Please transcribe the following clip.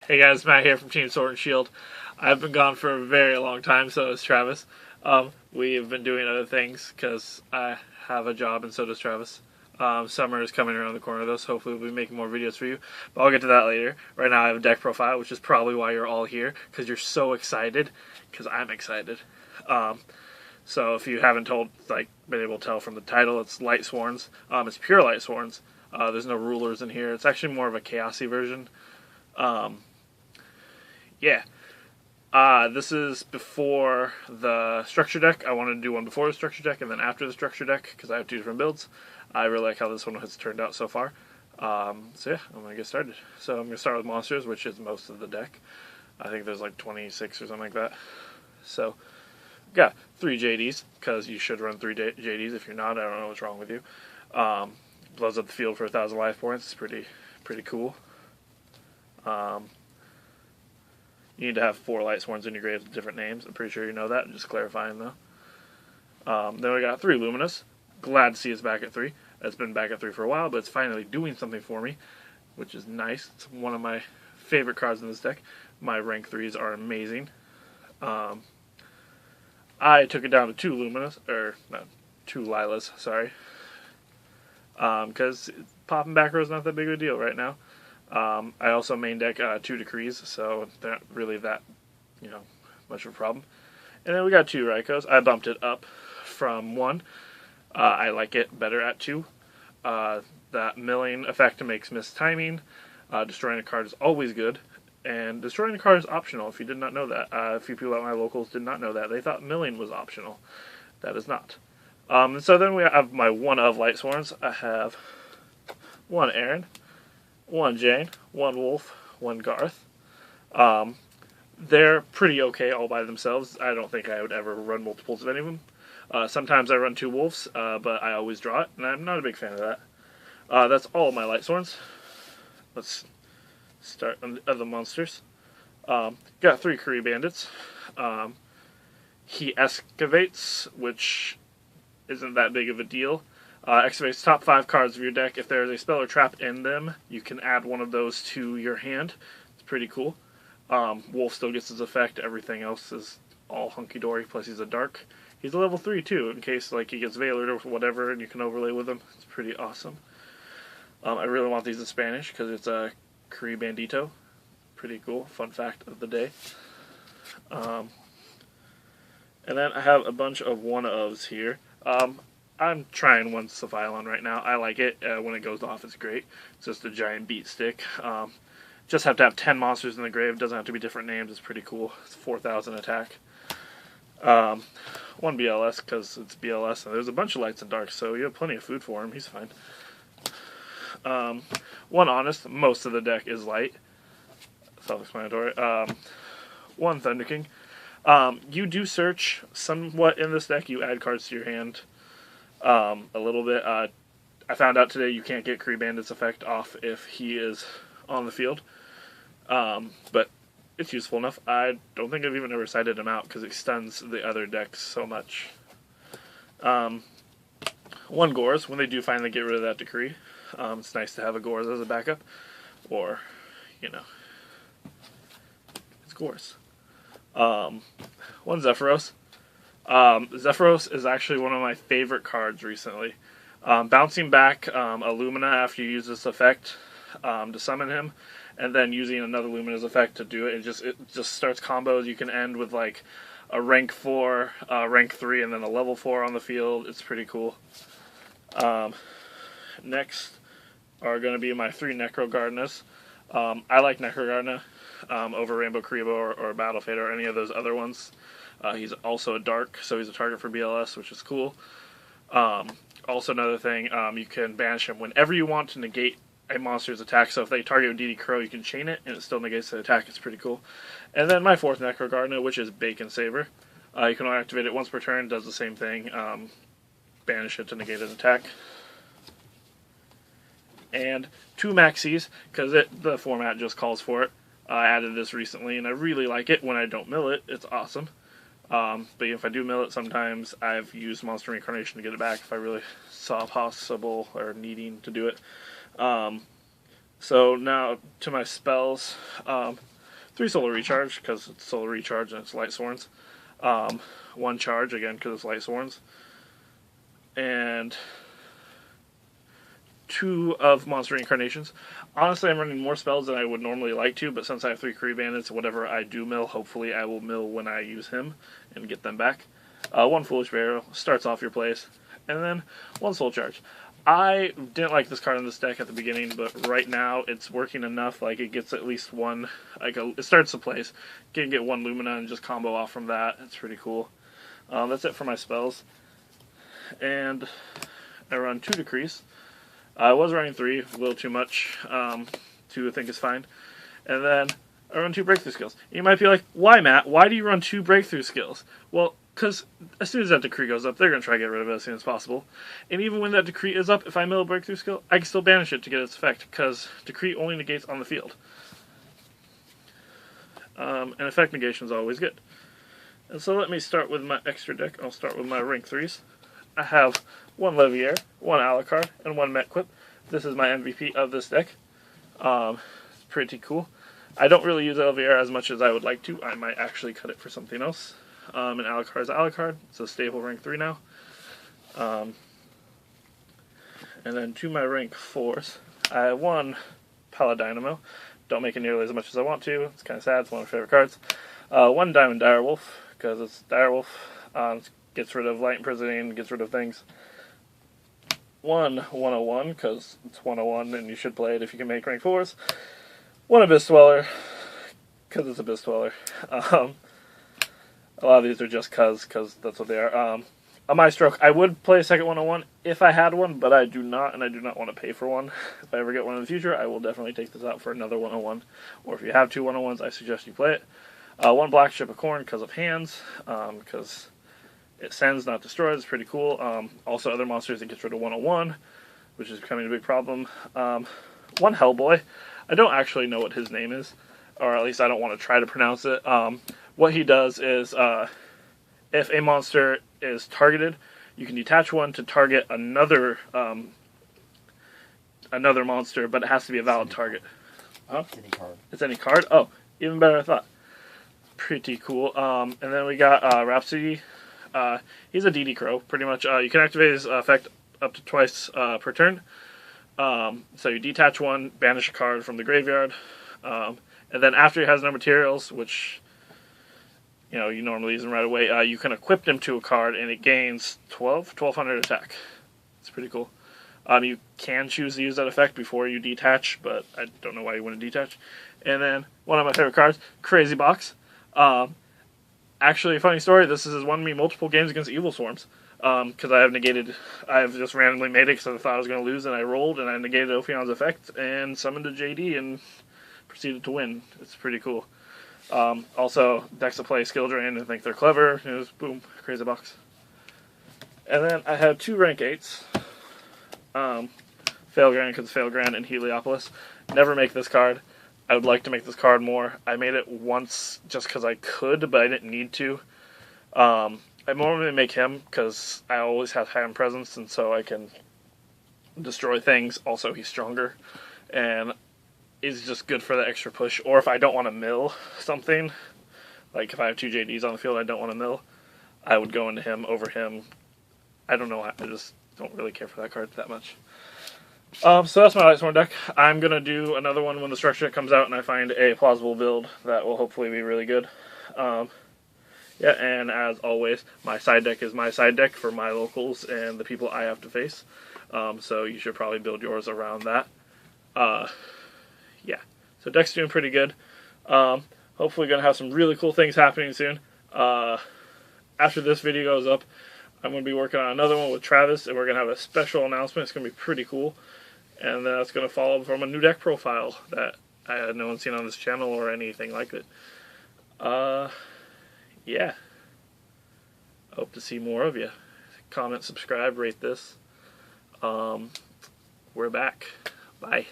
Hey guys, Matt here from Team Sword and Shield. I've been gone for a very long time, so has Travis. We have been doing other things because I have a job and so does Travis. Summer is coming around the corner though, so hopefully we'll be making more videos for you. But I'll get to that later. Right now I have a deck profile, which is probably why you're all here, because you're so excited, because I'm excited. So if you haven't been able to tell from the title, it's LightSworns. It's pure LightSworns. There's no rulers in here. It's actually more of a chaosy version. Yeah. This is before the structure deck. I wanted to do one before the structure deck and then after the structure deck because I have two different builds. I really like how this one has turned out so far. So yeah, I'm going to get started. So I'm going to start with monsters, which is most of the deck. I think there's like 26 or something like that. So, got 3 JDs, because you should run 3 JDs. If you're not, I don't know what's wrong with you. Blows up the field for 1,000 life points. It's pretty cool. You need to have 4 LightSworns in your grave with different names. I'm pretty sure you know that. I'm just clarifying, though. Then we got 3 Luminous. Glad to see it's back at 3. It's been back at 3 for a while, but it's finally doing something for me, which is nice. It's one of my favorite cards in this deck. My rank 3s are amazing. I took it down to 2 Luminous, or no, 2 Lilas, sorry. Because popping back row is not that big of a deal right now. I also main deck 2 Decrees, so they're not really that, much of a problem. And then we got 2 Raikos. I bumped it up from 1. I like it better at 2. That milling effect makes missed timing. Destroying a card is always good. And destroying a card is optional, if you did not know that. A few people at my locals did not know that. They thought milling was optional. That is not. So then we have my one of LightSworns. I have 1 Aaron, 1 Jane, 1 Wolf, 1 Garth. They're pretty okay all by themselves. I don't think I would ever run multiples of any of them. Sometimes I run 2 Wolves, but I always draw it, and I'm not a big fan of that. That's all of my LightSworns. Let's start on the other monsters. Got 3 Curry Bandits. He excavates, which isn't that big of a deal. Excavates top 5 cards of your deck. If there is a spell or trap in them, you can add one of those to your hand. It's pretty cool. Wolf still gets his effect. Everything else is all hunky-dory, plus he's a dark. He's a level 3 too, in case he gets Veilered or whatever, and you can overlay with him. It's pretty awesome. I really want these in Spanish, because it's a Cree Bandito. Pretty cool. Fun fact of the day. And then I have a bunch of one-ofs here. I'm trying one Cephylon right now. I like it. When it goes off, it's great. It's just a giant beat stick. Just have to have 10 monsters in the grave. Doesn't have to be different names. It's pretty cool. It's 4,000 attack. 1 BLS, because it's BLS. And there's a bunch of lights and darks, so you have plenty of food for him. He's fine. 1 Honest. Most of the deck is light. Self-explanatory. 1 Thunder King. You do search somewhat in this deck. You add cards to your hand a little bit. I found out today you can't get Cree Bandit's effect off if he is on the field. But it's useful enough. I don't think I've even ever cited him out because it stuns the other decks so much. 1 Gores. When they do finally get rid of that decree, it's nice to have a Gores as a backup. Or, it's Gores. 1 Zephyros. Zephyros is actually one of my favorite cards recently. Bouncing back Illumina after you use this effect to summon him, and then using another Lumina's effect to do it. It just starts combos. You can end with a rank 4, rank 3, and then a level 4 on the field. It's pretty cool. Next are going to be my 3 Necro Gardenas. I like Necro Gardena over Rainbow Kribo or Battle Fade or any of those other ones. He's also a dark, so he's a target for BLS, which is cool. Also another thing, you can banish him whenever you want to negate a monster's attack. So if they target with DD Crow, you can chain it, and it still negates the attack. It's pretty cool. And then my 4th Necro Gardena, which is Bacon Saver. You can only activate it once per turn. Does the same thing. Banish it to negate an attack. And 2 Maxis, because the format just calls for it. I added this recently, and I really like it. When I don't mill it, it's awesome. But if I do mill it, sometimes I've used Monster Reincarnation to get it back if I really saw possible or needing to do it. So now to my spells. 3 solar recharge, because it's solar recharge and it's LightSworns. 1 charge, again, because it's LightSworns. And 2 of monster reincarnations. Honestly, I'm running more spells than I would normally like to, but since I have 3 Kree bandits, whatever I do mill, hopefully I will mill when I use him and get them back. 1 foolish burial, starts off your place. And then 1 soul charge. I didn't like this card in this deck at the beginning, but right now it's working enough. Like, it gets at least 1, it starts the place. You can get 1 Lumina and just combo off from that. It's pretty cool. That's it for my spells. And I run 2 Decrees. I was running 3, a little too much. 2 I think is fine. And then I run 2 breakthrough skills. You might be like, why, Matt? Why do you run 2 breakthrough skills? Well, because as soon as that decree goes up, they're going to try to get rid of it as soon as possible. And even when that decree is up, if I mill a breakthrough skill, I can still banish it to get its effect, because decree only negates on the field. And effect negation is always good. And so let me start with my extra deck. I'll start with my rank 3s. I have 1 Leviair, 1 Alucard, and 1 Metquip. This is my MVP of this deck. It's pretty cool. I don't really use Leviair as much as I would like to. I might actually cut it for something else. And Alucard is Alucard. It's a stable rank 3 now. And then to my rank 4s, I have 1 Paladynamo. Don't make it nearly as much as I want to. It's kind of sad. It's one of my favorite cards. 1 Diamond Direwolf, because it's Direwolf. It gets rid of light imprisoning, gets rid of things. 1 101, because it's 101 and you should play it if you can make rank 4s. 1 Abyss Dweller, because it's Abyss Dweller. A lot of these are just because that's what they are. A Maestroke, I would play a second 101 if I had one, but I do not, and I do not want to pay for one. If I ever get one in the future, I will definitely take this out for another 101. Or if you have 2 101s, I suggest you play it. 1 Black Ship of Corn because of hands, because it sends, not destroys. It's pretty cool. Also, other monsters, it gets rid of 101, which is becoming a big problem. 1 Hellboy. I don't actually know what his name is, or at least I don't want to try to pronounce it. What he does is, if a monster is targeted, you can detach 1 to target another monster, but it has to be a valid target. Huh? Any card. It's any card? Oh, even better than I thought. Pretty cool. And then we got Rhapsody. He's a DD Crow, pretty much. You can activate his effect up to twice per turn. So you detach 1, banish a card from the graveyard, and then after he has no materials, which you normally use them right away, you can equip him to a card, and it gains 1200 attack. It's pretty cool. You can choose to use that effect before you detach, but I don't know why you wouldn't detach. And then one of my favorite cards, Crazy Box. Actually, funny story, this has won me multiple games against Evil Swarms. Because I've just randomly made it because I thought I was going to lose, and I rolled, and I negated Ophion's effect, and summoned a JD, and proceeded to win. It's pretty cool. Also, decks that play Skill Drain and think they're clever. It was, boom, Crazy Box. And then I have 2 rank 8s. Failgran, because Failgran and Heliopolis. Never make this card. I would like to make this card more. I made it once just because I could, but I didn't need to. I normally make him because I always have hand presence, and so I can destroy things. Also, he's stronger, and he's just good for the extra push. Or if I don't want to mill something, like if I have 2 JDs on the field I don't want to mill, I would go into him over him. I don't know, I just don't really care for that card that much. So that's my LightSworn deck. I'm going to do another one when the structure comes out and I find a plausible build that will hopefully be really good. Yeah, and as always, my side deck is my side deck for my locals and the people I have to face. So you should probably build yours around that. Yeah, so deck's doing pretty good. Hopefully going to have some really cool things happening soon. After this video goes up, I'm going to be working on another one with Travis, and we're going to have a special announcement. It's going to be pretty cool. And that's going to follow from a new deck profile that I had no one seen on this channel or anything like it. Yeah. I hope to see more of you. Comment, subscribe, rate this. We're back. Bye.